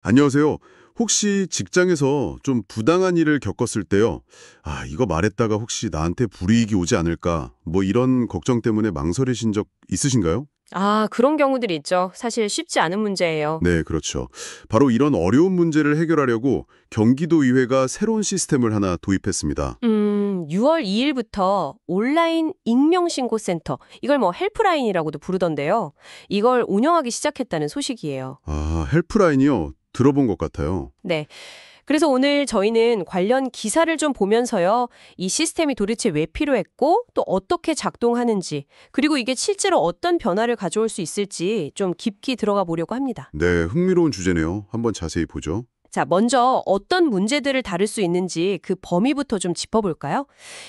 안녕하세요. 혹시 직장에서 좀 부당한 일을 겪었을 때요. 이거 말했다가 혹시 나한테 불이익이 오지 않을까? 뭐 이런 걱정 때문에 망설이신 적 있으신가요? 그런 경우들이 있죠. 사실 쉽지 않은 문제예요. 네, 그렇죠. 바로 이런 어려운 문제를 해결하려고 경기도의회가 새로운 시스템을 하나 도입했습니다. 6월 2일부터 온라인 익명신고센터, 이걸 뭐 헬프라인이라고도 부르던데요. 이걸 운영하기 시작했다는 소식이에요. 헬프라인이요. 들어본 것 같아요. 네. 그래서 오늘 저희는 관련 기사를 좀 보면서요. 이 시스템이 도대체 왜 필요했고 또 어떻게 작동하는지 그리고 이게 실제로 어떤 변화를 가져올 수 있을지 좀 깊이 들어가 보려고 합니다. 네, 흥미로운 주제네요. 한번 자세히 보죠. 자, 먼저 어떤 문제들을 다룰 수 있는지 그 범위부터 좀 짚어볼까요?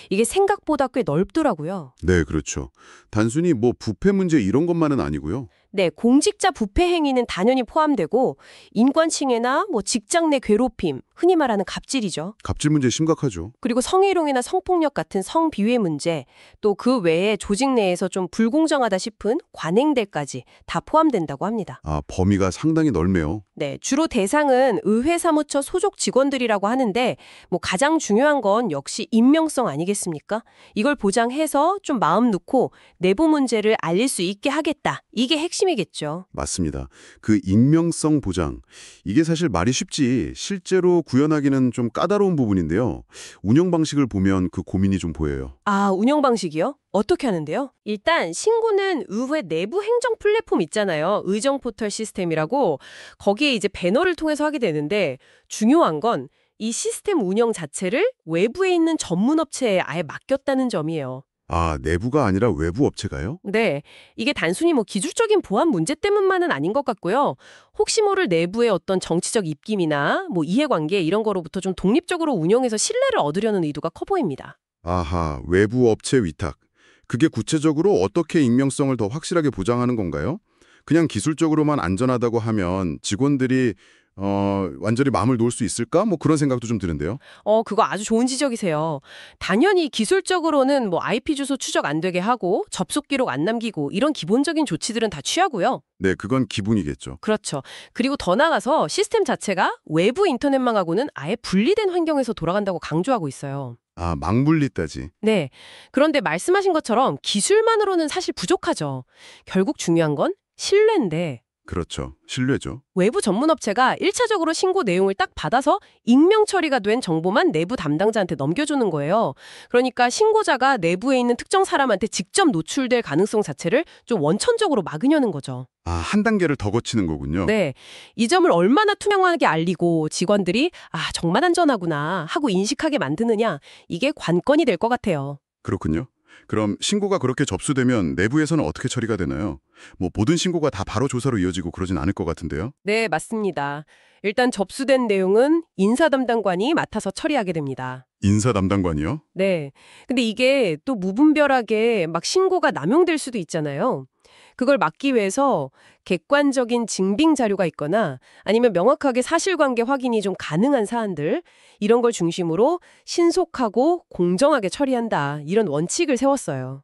이게 생각보다 꽤 넓더라고요. 네, 그렇죠. 단순히 뭐 부패 문제 이런 것만은 아니고요. 네, 공직자 부패 행위는 당연히 포함되고 인권침해나 뭐 직장 내 괴롭힘, 흔히 말하는 갑질이죠. 갑질 문제 심각하죠. 그리고 성희롱이나 성폭력 같은 성비위 문제, 또 그 외에 조직 내에서 좀 불공정하다 싶은 관행들까지 다 포함된다고 합니다. 범위가 상당히 넓네요. 네, 주로 대상은 의회 사무처 소속 직원들이라고 하는데 뭐 가장 중요한 건 역시 익명성 아니겠습니까? 이걸 보장해서 좀 마음 놓고 내부 문제를 알릴 수 있게 하겠다. 이게 핵심이겠죠. 맞습니다. 그 익명성 보장. 이게 사실 말이 쉽지 실제로 구현하기는 좀 까다로운 부분인데요. 운영 방식을 보면 그 고민이 좀 보여요. 운영 방식이요? 어떻게 하는데요? 일단 신고는 의회 내부 행정 플랫폼 있잖아요. 의정 포털 시스템이라고 거기에 이제 배너를 통해서 하게 되는데 중요한 건 이 시스템 운영 자체를 외부에 있는 전문 업체에 아예 맡겼다는 점이에요. 내부가 아니라 외부 업체가요? 네, 이게 단순히 뭐 기술적인 보안 문제 때문만은 아닌 것 같고요. 혹시 모를 내부의 어떤 정치적 입김이나 뭐 이해관계 이런 거로부터 좀 독립적으로 운영해서 신뢰를 얻으려는 의도가 커 보입니다. 외부 업체 위탁. 그게 구체적으로 어떻게 익명성을 더 확실하게 보장하는 건가요? 그냥 기술적으로만 안전하다고 하면 직원들이 완전히 마음을 놓을 수 있을까? 뭐 그런 생각도 좀 드는데요. 그거 아주 좋은 지적이세요. 당연히 기술적으로는 뭐 IP 주소 추적 안 되게 하고 접속 기록 안 남기고 이런 기본적인 조치들은 다 취하고요. 네, 그건 기본이겠죠. 그렇죠. 그리고 더 나가서 시스템 자체가 외부 인터넷망하고는 아예 분리된 환경에서 돌아간다고 강조하고 있어요. 망분리 따지. 네. 그런데 말씀하신 것처럼 기술만으로는 사실 부족하죠. 결국 중요한 건 신뢰인데 그렇죠. 신뢰죠. 외부 전문업체가 1차적으로 신고 내용을 딱 받아서 익명 처리가 된 정보만 내부 담당자한테 넘겨주는 거예요. 그러니까 신고자가 내부에 있는 특정 사람한테 직접 노출될 가능성 자체를 좀 원천적으로 막으려는 거죠. 한 단계를 더 거치는 거군요. 네. 이 점을 얼마나 투명하게 알리고 직원들이 정말 안전하구나 하고 인식하게 만드느냐, 이게 관건이 될 것 같아요. 그렇군요. 그럼 신고가 그렇게 접수되면 내부에서는 어떻게 처리가 되나요? 뭐 모든 신고가 다 바로 조사로 이어지고 그러진 않을 것 같은데요. 네, 맞습니다. 일단 접수된 내용은 인사 담당관이 맡아서 처리하게 됩니다. 인사 담당관이요? 네. 근데 이게 또 무분별하게 막 신고가 남용될 수도 있잖아요. 그걸 막기 위해서 객관적인 증빙 자료가 있거나 아니면 명확하게 사실관계 확인이 좀 가능한 사안들, 이런 걸 중심으로 신속하고 공정하게 처리한다. 이런 원칙을 세웠어요.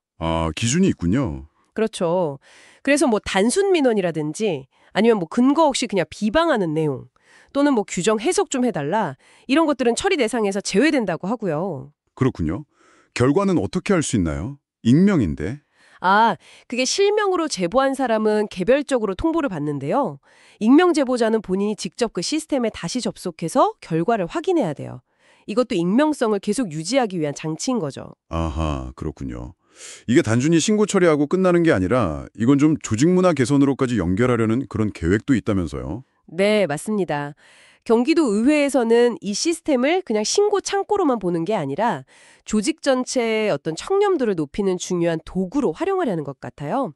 기준이 있군요. 그렇죠. 그래서 뭐 단순 민원이라든지 아니면 뭐 근거 없이 그냥 비방하는 내용 또는 뭐 규정 해석 좀 해달라 이런 것들은 처리 대상에서 제외된다고 하고요. 그렇군요. 결과는 어떻게 할 수 있나요? 익명인데. 그게 실명으로 제보한 사람은 개별적으로 통보를 받는데요. 익명 제보자는 본인이 직접 그 시스템에 다시 접속해서 결과를 확인해야 돼요. 이것도 익명성을 계속 유지하기 위한 장치인 거죠. 그렇군요. 이게 단순히 신고 처리하고 끝나는 게 아니라 이건 좀 조직 문화 개선으로까지 연결하려는 그런 계획도 있다면서요. 네, 맞습니다. 경기도 의회에서는 이 시스템을 그냥 신고 창고로만 보는 게 아니라 조직 전체의 어떤 청렴도를 높이는 중요한 도구로 활용하려는 것 같아요.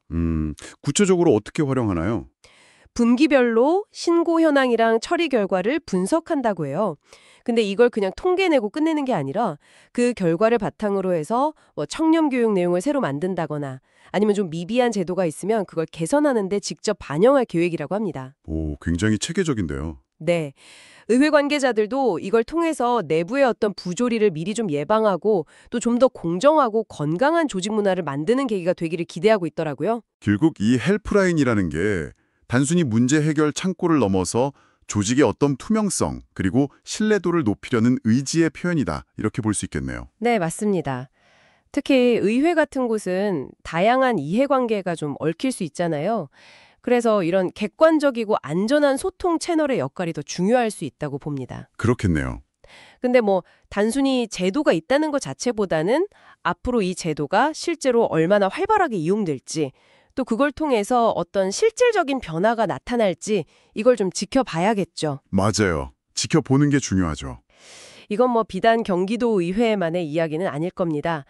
구체적으로 어떻게 활용하나요? 분기별로 신고 현황이랑 처리 결과를 분석한다고 해요. 근데 이걸 그냥 통계 내고 끝내는 게 아니라 그 결과를 바탕으로 해서 뭐 청렴 교육 내용을 새로 만든다거나 아니면 좀 미비한 제도가 있으면 그걸 개선하는 데 직접 반영할 계획이라고 합니다. 굉장히 체계적인데요. 네. 의회 관계자들도 이걸 통해서 내부의 어떤 부조리를 미리 좀 예방하고 또 좀 더 공정하고 건강한 조직 문화를 만드는 계기가 되기를 기대하고 있더라고요. 결국 이 헬프라인이라는 게 단순히 문제 해결 창구를 넘어서 조직의 어떤 투명성, 그리고 신뢰도를 높이려는 의지의 표현이다. 이렇게 볼 수 있겠네요. 네, 맞습니다. 특히 의회 같은 곳은 다양한 이해관계가 좀 얽힐 수 있잖아요. 그래서 이런 객관적이고 안전한 소통 채널의 역할이 더 중요할 수 있다고 봅니다. 그렇겠네요. 근데 뭐 단순히 제도가 있다는 것 자체보다는 앞으로 이 제도가 실제로 얼마나 활발하게 이용될지, 또 그걸 통해서 어떤 실질적인 변화가 나타날지 이걸 좀 지켜봐야겠죠. 맞아요. 지켜보는 게 중요하죠. 이건 뭐 비단 경기도 의회만의 이야기는 아닐 겁니다.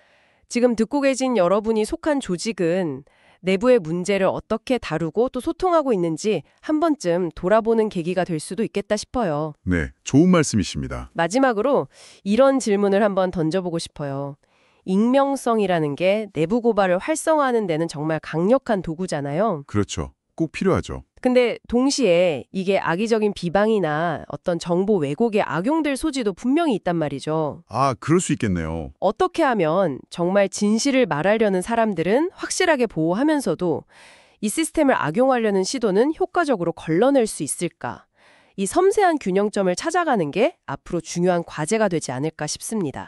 지금 듣고 계신 여러분이 속한 조직은 내부의 문제를 어떻게 다루고 또 소통하고 있는지 한 번쯤 돌아보는 계기가 될 수도 있겠다 싶어요. 네, 좋은 말씀이십니다. 마지막으로 이런 질문을 한번 던져보고 싶어요. 익명성이라는 게 내부 고발을 활성화하는 데는 정말 강력한 도구잖아요. 그렇죠. 꼭 필요하죠. 근데 동시에 이게 악의적인 비방이나 어떤 정보 왜곡에 악용될 소지도 분명히 있단 말이죠. 아, 그럴 수 있겠네요. 어떻게 하면 정말 진실을 말하려는 사람들은 확실하게 보호하면서도 이 시스템을 악용하려는 시도는 효과적으로 걸러낼 수 있을까? 이 섬세한 균형점을 찾아가는 게 앞으로 중요한 과제가 되지 않을까 싶습니다.